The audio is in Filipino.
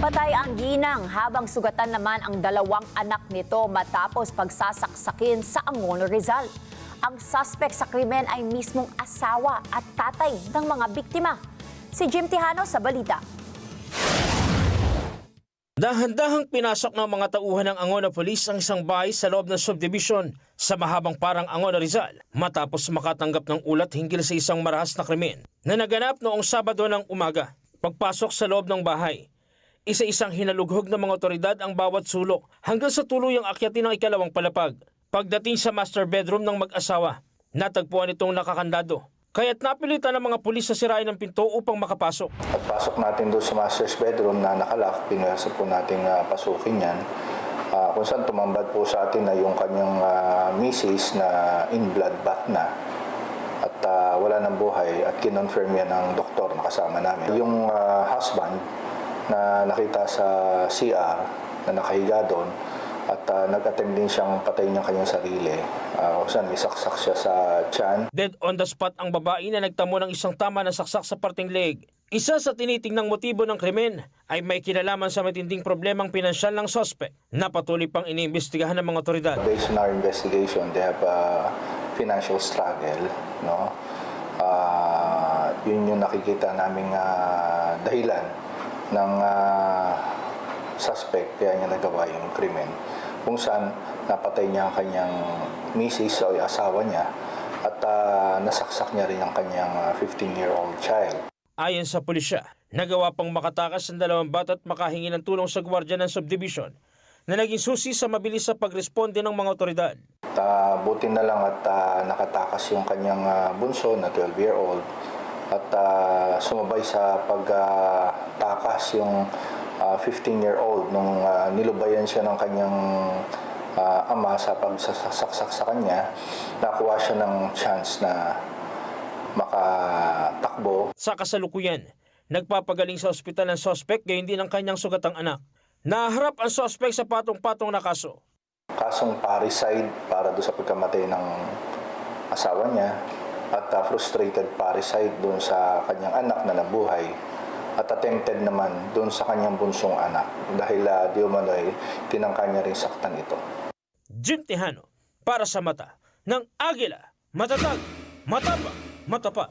Patay ang ginang habang sugatan naman ang dalawang anak nito matapos pagsasaksakin sa Angono, Rizal. Ang suspect sa krimen ay mismong asawa at tatay ng mga biktima. Si Jim Tejano sa balita. Dahan-dahang pinasok ng mga tauhan ng Angono Police ang isang bahay sa loob ng subdivision sa mahabang parang Angono, Rizal matapos makatanggap ng ulat hinggil sa isang marahas na krimen na naganap noong Sabado ng umaga. Pagpasok sa loob ng bahay, isa-isang hinalughog ng mga otoridad ang bawat sulok hanggang sa tuluyang akyatin ng ikalawang palapag. Pagdating sa master bedroom ng mag-asawa, natagpuan itong nakakandado. Kaya't napilitan ng mga pulis na sirain ang pinto upang makapasok. Pagpasok natin doon sa master's bedroom na nakalock, pinasa po natin pasukin yan. Kung saan tumambad po sa atin na yung kanyang misis na in blood bath na. At wala ng buhay at kinonfirm yan ng doktor na kasama namin. Yung husband na nakita sa CR na nakahiga doon at nag-attempt din siyang patayin ng kanyang sarili. Kung saan isaksak siya sa tiyan. Dead on the spot ang babae na nagtamo ng isang tama na saksak sa parting leg. Isa sa tinitingnang motibo ng krimen ay may kinalaman sa matinding problemang pinansyal ng suspect na patuloy pang iniimbestigahan ng mga otoridad. Based on our investigation, they have a financial struggle. No? Yun yung nakikita naming dahilan ng suspect kaya niya nagawa yung krimen. Kung saan napatay niya ang kanyang misis o asawa niya at nasaksak niya rin ang kanyang 15-year-old child. Ayon sa pulisya, nagawa pang makatakas ang dalawang bata at makahingi ng tulong sa gwardiya ng subdivision na naging susi sa mabilis sa pagresponde ng mga otoridad. Buti na lang at nakatakas yung kanyang bunso na 12-year-old at sumabay sa pagtakas yung 15-year-old nung nilubayan siya ng kanyang ama sa pagsasaksak sa kanya. Nakuha siya ng chance na makatakbo. Sa kasalukuyan, nagpapagaling sa ospital ng suspect gayon din ang kanyang sugatang anak. Naharap ang suspect sa patong-patong na kaso. Kasong parricide para doon sa pagkamatay ng asawa niya at frustrated parricide doon sa kanyang anak na nabuhay at attempted naman doon sa kanyang bunsong anak dahil di umano'y tinangka niya rin saktan ito. Jim Tejano para sa mata ng Agila, matatag, matapang, matapat.